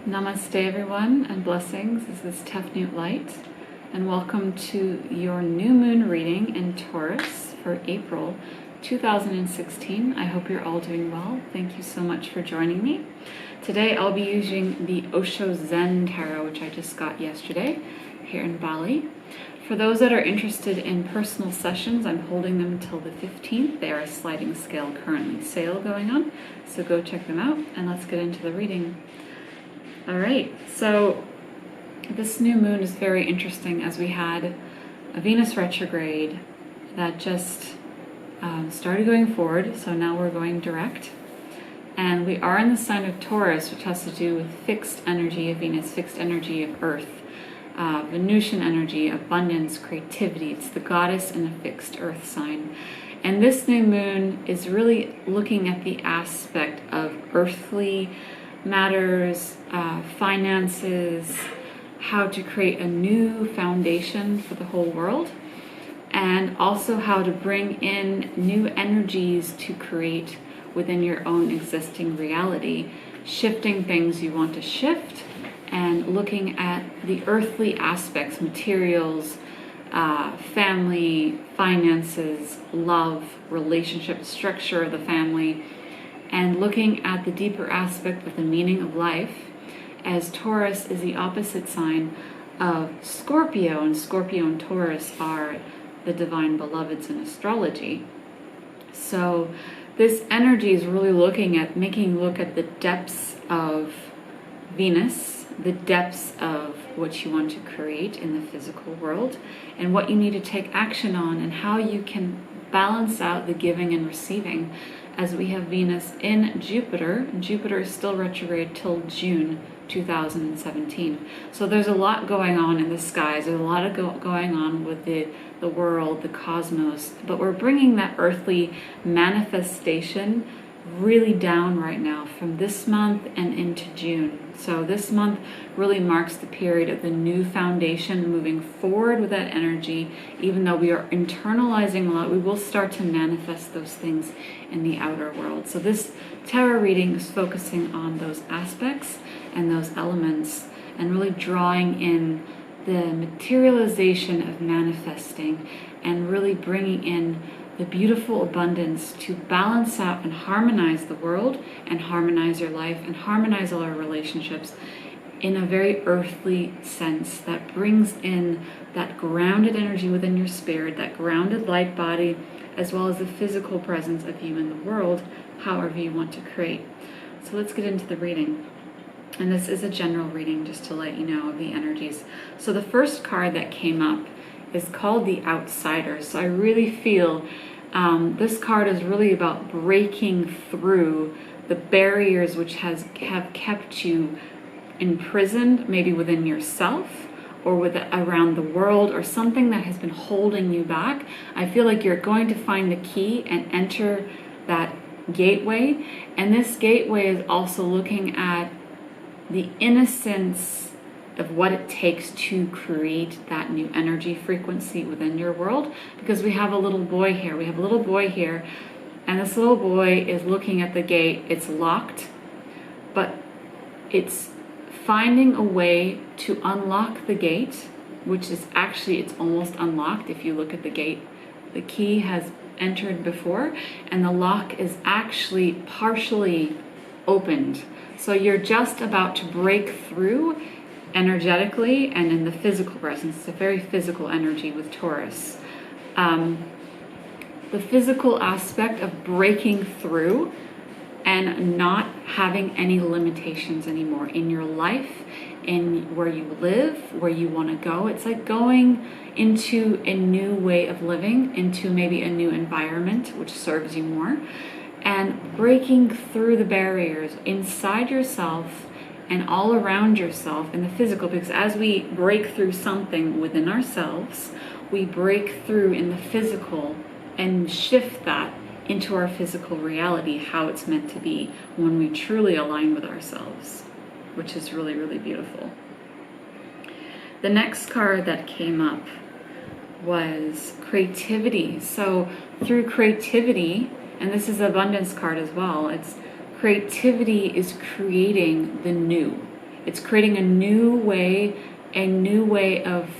Namaste everyone and blessings. This is Tefnut Light and welcome to your new moon reading in Taurus for April 2016. I hope you're all doing well. Thank you so much for joining me. Today I'll be using the Osho Zen Tarot, which I just got yesterday here in Bali. For those that are interested in personal sessions, I'm holding them until the 15th. They are a sliding scale currently sale going on, so go check them out and let's get into the reading. All right, so this new moon is very interesting as we had a Venus retrograde that just started going forward, so now we're going direct. And we are in the sign of Taurus, which has to do with fixed energy of Venus, fixed energy of Earth, Venusian energy, abundance, creativity. It's the goddess in a fixed Earth sign. And this new moon is really looking at the aspect of earthly matters, finances, how to create a new foundation for the whole world, and also how to bring in new energies to create within your own existing reality, shifting things you want to shift, and looking at the earthly aspects, materials, family, finances, love, relationship, structure of the family, and looking at the deeper aspect of the meaning of life, as Taurus is the opposite sign of Scorpio, and Scorpio and Taurus are the divine beloveds in astrology. So this energy is really looking at making you look at the depths of Venus, the depths of what you want to create in the physical world, and what you need to take action on, and how you can balance out the giving and receiving, as we have Venus in Jupiter. Jupiter is still retrograde till June 2017. So there's a lot going on in the skies. There's a lot of going on with the world, the cosmos. But we're bringing that earthly manifestation really down right now from this month and into June. So this month really marks the period of the new foundation, moving forward with that energy. Even though we are internalizing a lot, we will start to manifest those things in the outer world. So this tarot reading is focusing on those aspects and those elements, and really drawing in the materialization of manifesting, and really bringing in the beautiful abundance to balance out and harmonize the world, and harmonize your life, and harmonize all our relationships in a very earthly sense that brings in that grounded energy within your spirit, that grounded light body, as well as the physical presence of you in the world, however you want to create. So let's get into the reading. And this is a general reading just to let you know of the energies. So the first card that came up is called the Outsider. So I really feel this card is really about breaking through the barriers which have kept you imprisoned, maybe within yourself or around the world, or something that has been holding you back. I feel like you're going to find the key and enter that gateway. And this gateway is also looking at the innocence of what it takes to create that new energy frequency within your world. Because we have a little boy here. We have a little boy here, and this little boy is looking at the gate. It's locked, but it's finding a way to unlock the gate, which is actually, it's almost unlocked. If you look at the gate, the key has entered before, and the lock is actually partially opened. So you're just about to break through energetically and in the physical presence. It's a very physical energy with Taurus. The physical aspect of breaking through and not having any limitations anymore in your life, in where you live, where you want to go. It's like going into a new way of living, into maybe a new environment which serves you more, and breaking through the barriers inside yourself and all around yourself in the physical. Because as we break through something within ourselves, we break through in the physical and shift that into our physical reality, how it's meant to be when we truly align with ourselves, which is really, really beautiful. The next card that came up was creativity. So through creativity, and this is the abundance card as well, it's creativity is creating the new. It's creating a new way of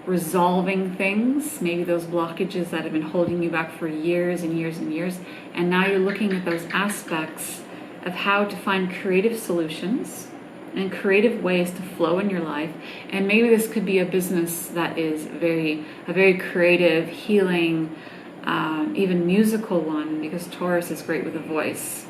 resolving things, maybe those blockages that have been holding you back for years and years and years. And now you're looking at those aspects of how to find creative solutions and creative ways to flow in your life. And maybe this could be a business that is a very creative, healing, even musical one, because Taurus is great with a voice.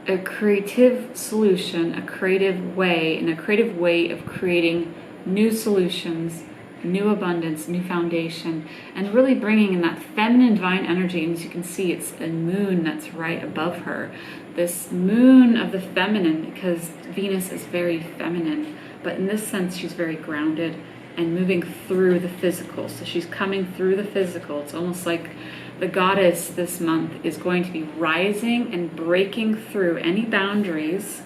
A creative solution, a creative way, and a creative way of creating new solutions, new abundance, new foundation, and really bringing in that feminine divine energy. And as you can see, it's a moon that's right above her. This moon of the feminine, because Venus is very feminine, but in this sense, she's very grounded and moving through the physical. So she's coming through the physical. It's almost like the goddess this month is going to be rising and breaking through any boundaries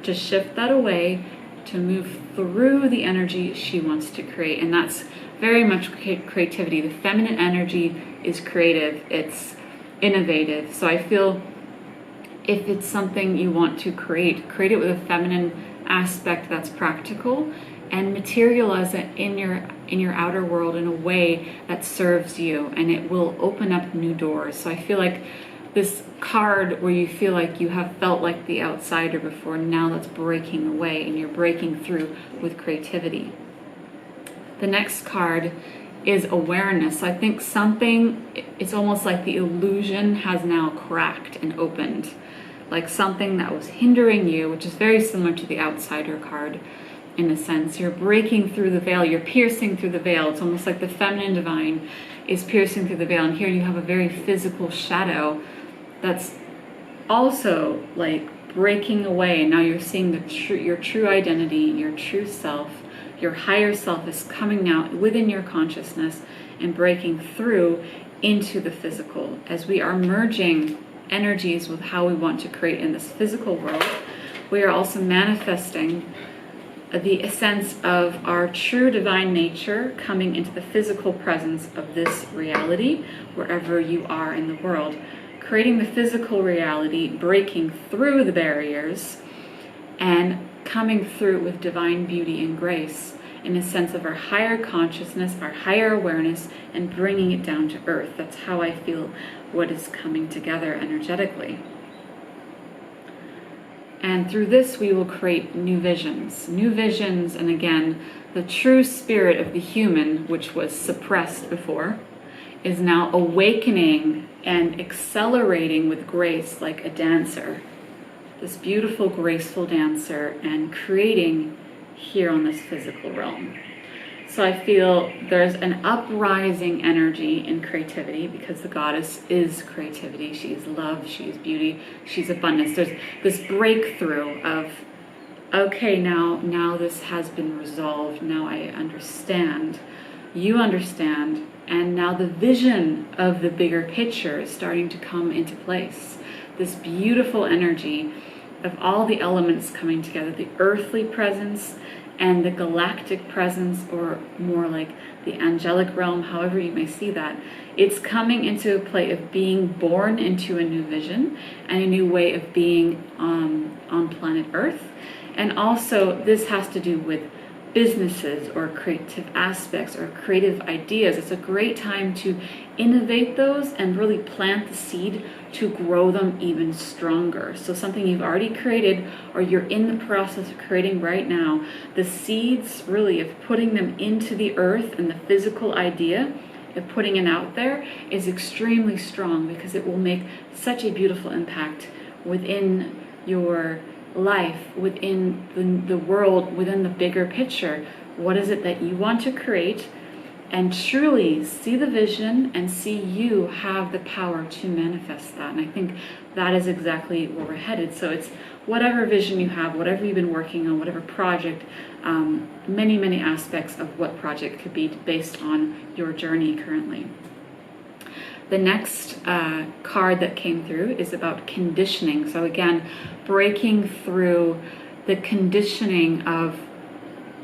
to shift that away, to move through the energy she wants to create. And that's very much creativity. The feminine energy is creative, it's innovative. So I feel if it's something you want to create it with a feminine aspect that's practical, and materialize it in your outer world in a way that serves you, and it will open up new doors. So I feel like this card where you feel like you have felt like the outsider before, now that's breaking away and you're breaking through with creativity. The next card is awareness. I think it's almost like the illusion has now cracked and opened. Like something that was hindering you, which is very similar to the outsider card in a sense. You're breaking through the veil, you're piercing through the veil. It's almost like the feminine divine is piercing through the veil. And here you have a very physical shadow that's also like breaking away. And now you're seeing your true identity, your true self, your higher self is coming now within your consciousness and breaking through into the physical. As we are merging energies with how we want to create in this physical world, we are also manifesting the essence of our true divine nature coming into the physical presence of this reality, wherever you are in the world. Creating the physical reality, breaking through the barriers, and coming through with divine beauty and grace in a sense of our higher consciousness, our higher awareness, and bringing it down to earth. That's how I feel what is coming together energetically. And through this, we will create new visions, and again, the true spirit of the human, which was suppressed before, is now awakening and accelerating with grace like a dancer, this beautiful, graceful dancer, and creating here on this physical realm. So I feel there's an uprising energy in creativity, because the goddess is creativity. She is love, she is beauty, she's abundance. There's this breakthrough of, okay, now this has been resolved. Now I understand, you understand, and now the vision of the bigger picture is starting to come into place. This beautiful energy of all the elements coming together, the earthly presence and the galactic presence, or more like the angelic realm, however you may see that. It's coming into a play of being born into a new vision and a new way of being on planet Earth. And also this has to do with businesses or creative aspects or creative ideas. It's a great time to innovate those and really plant the seed to grow them even stronger. So something you've already created or you're in the process of creating right now, the seeds really of putting them into the earth and the physical idea of putting it out there is extremely strong, because it will make such a beautiful impact within your life, within the world, within the bigger picture. What is it that you want to create? And truly see the vision and see you have the power to manifest that. And I think that is exactly where we're headed. So it's whatever vision you have, whatever you've been working on, whatever project, many aspects of what project could be based on your journey currently. The next card that came through is about conditioning. So again, breaking through the conditioning of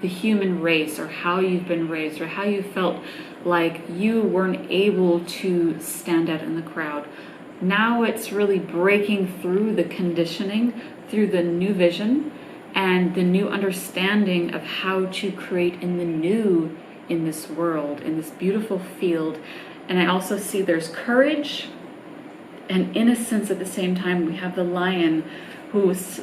the human race, or how you've been raised, or how you felt like you weren't able to stand out in the crowd. Now it's really breaking through the conditioning through the new vision and the new understanding of how to create in the new in this world, in this beautiful field. And I also see there's courage and innocence at the same time. We have the lion who is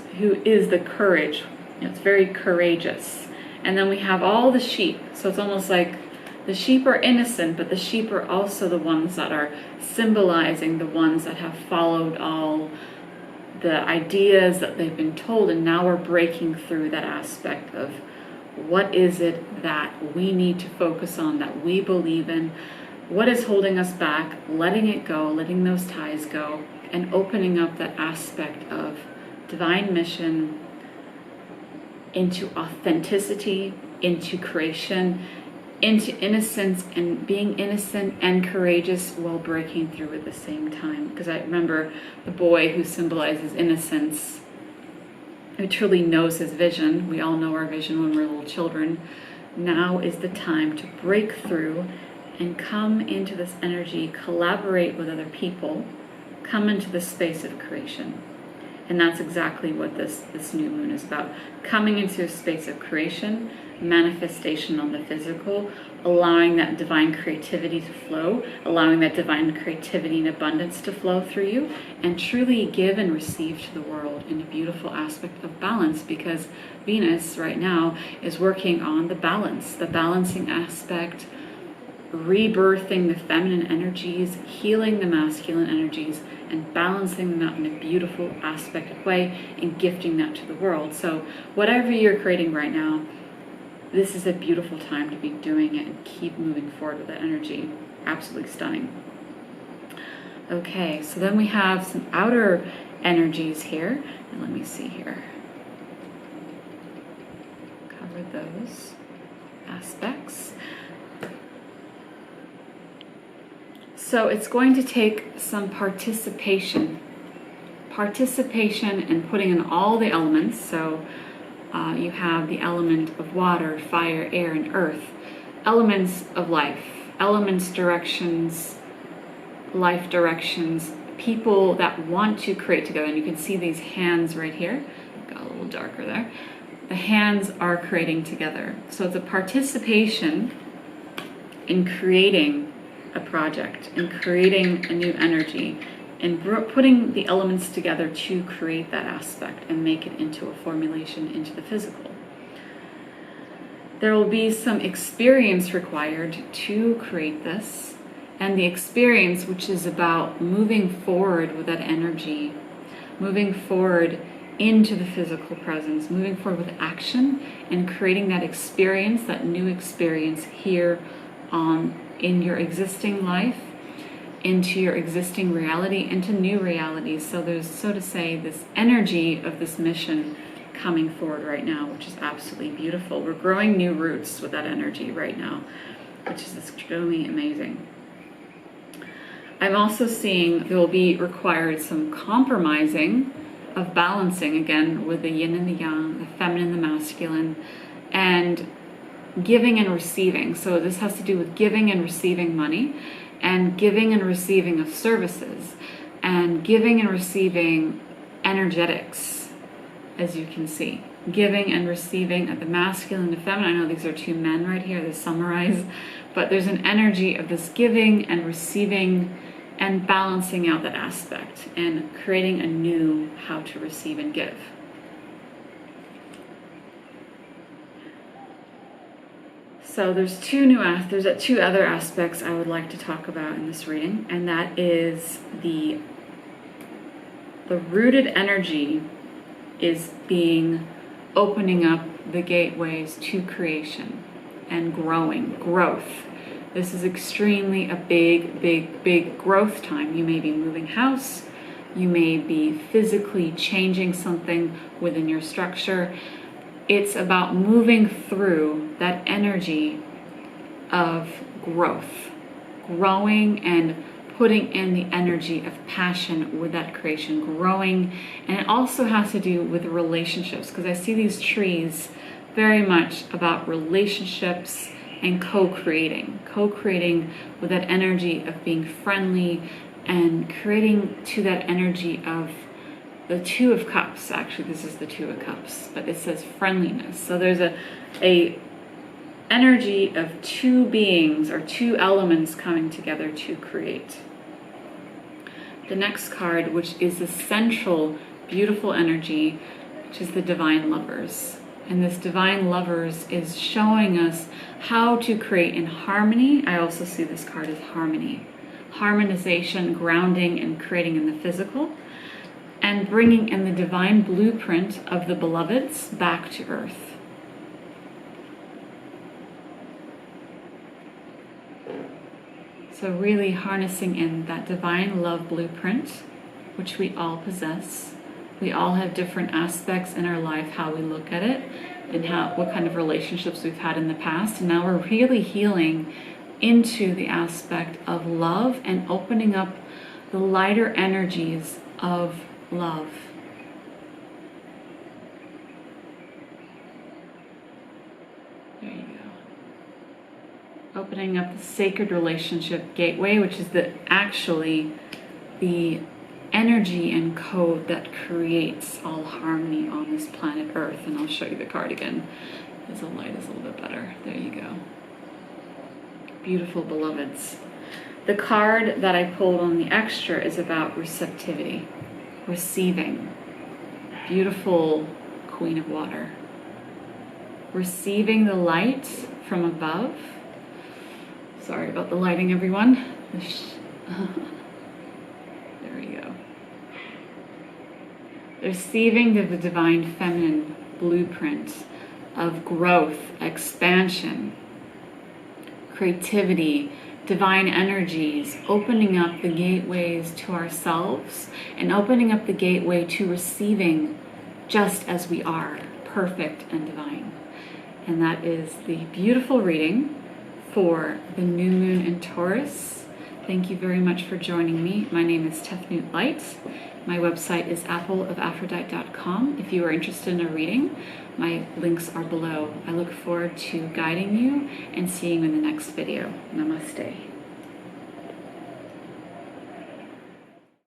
the courage. It's very courageous. And then we have all the sheep. So it's almost like the sheep are innocent, but the sheep are also the ones that are symbolizing the ones that have followed all the ideas that they've been told, and now we're breaking through that aspect of what is it that we need to focus on, that we believe in, what is holding us back, letting it go, letting those ties go, and opening up that aspect of divine mission into authenticity, into creation, into innocence, and being innocent and courageous while breaking through at the same time. Because I remember the boy who symbolizes innocence, who truly knows his vision. We all know our vision when we're little children. Now is the time to break through and come into this energy, collaborate with other people, come into the space of creation. And that's exactly what this new moon is about. Coming into a space of creation, manifestation on the physical, allowing that divine creativity to flow, allowing that divine creativity and abundance to flow through you, and truly give and receive to the world in a beautiful aspect of balance, because Venus right now is working on the balance, the balancing aspect, rebirthing the feminine energies, healing the masculine energies, and balancing them out in a beautiful aspect way and gifting that to the world. So whatever you're creating right now, this is a beautiful time to be doing it and keep moving forward with that energy. Absolutely stunning. Okay, so then we have some outer energies here. And let me see here. Cover those aspects. So it's going to take some participation in putting in all the elements. So you have the element of water, fire, air, and earth, elements of life, elements, directions, life directions, people that want to create together. And you can see these hands right here. Got a little darker there. The hands are creating together. So it's a participation in creating a project, in creating a new energy, and putting the elements together to create that aspect and make it into a formulation into the physical. There will be some experience required to create this, and the experience, which is about moving forward with that energy, moving forward into the physical presence, moving forward with action and creating that experience, that new experience here in your existing life, into your existing reality, into new realities. So there's, so to say, this energy of this mission coming forward right now, which is absolutely beautiful. We're growing new roots with that energy right now, which is extremely amazing. I'm also seeing there will be required some compromising of balancing, again, with the yin and the yang, the feminine and the masculine, and giving and receiving. So this has to do with giving and receiving money, and giving and receiving of services, and giving and receiving energetics, as you can see. Giving and receiving of the masculine and the feminine. I know these are two men right here, they summarize, but there's an energy of this giving and receiving and balancing out that aspect and creating a new how to receive and give. So there's two other aspects I would like to talk about in this reading, and that is the rooted energy is opening up the gateways to creation and growth. This is extremely a big growth time. You may be moving house, you may be physically changing something within your structure. It's about moving through that energy of growth, growing and putting in the energy of passion with that creation, growing. And it also has to do with relationships, because I see these trees very much about relationships and co-creating with that energy of being friendly and creating to that energy of the Two of Cups. Actually, this is the Two of Cups, but it says friendliness. So there's a energy of two beings or two elements coming together to create. The next card, which is the central, beautiful energy, which is the Divine Lovers. And this Divine Lovers is showing us how to create in harmony. I also see this card as harmony. Harmonization, grounding, and creating in the physical. And bringing in the divine blueprint of the beloveds back to earth. So really harnessing in that divine love blueprint, which we all possess. We all have different aspects in our life, how we look at it, and what kind of relationships we've had in the past. And now we're really healing into the aspect of love and opening up the lighter energies of love. There you go. Opening up the sacred relationship gateway, which is actually the energy and code that creates all harmony on this planet Earth. And I'll show you the card again as the light is a little bit better. There you go. Beautiful beloveds. The card that I pulled on the extra is about receptivity, receiving. Beautiful Queen of Water. Receiving the light from above. Sorry about the lighting, everyone. There we go. Receiving the divine feminine blueprint of growth, expansion, creativity, divine energies, opening up the gateways to ourselves and opening up the gateway to receiving just as we are, perfect and divine. And that is the beautiful reading for the new moon in Taurus. Thank you very much for joining me. My name is Taurus Light. My website is appleofaphrodite.com. If you are interested in a reading, my links are below. I look forward to guiding you and seeing you in the next video. Namaste.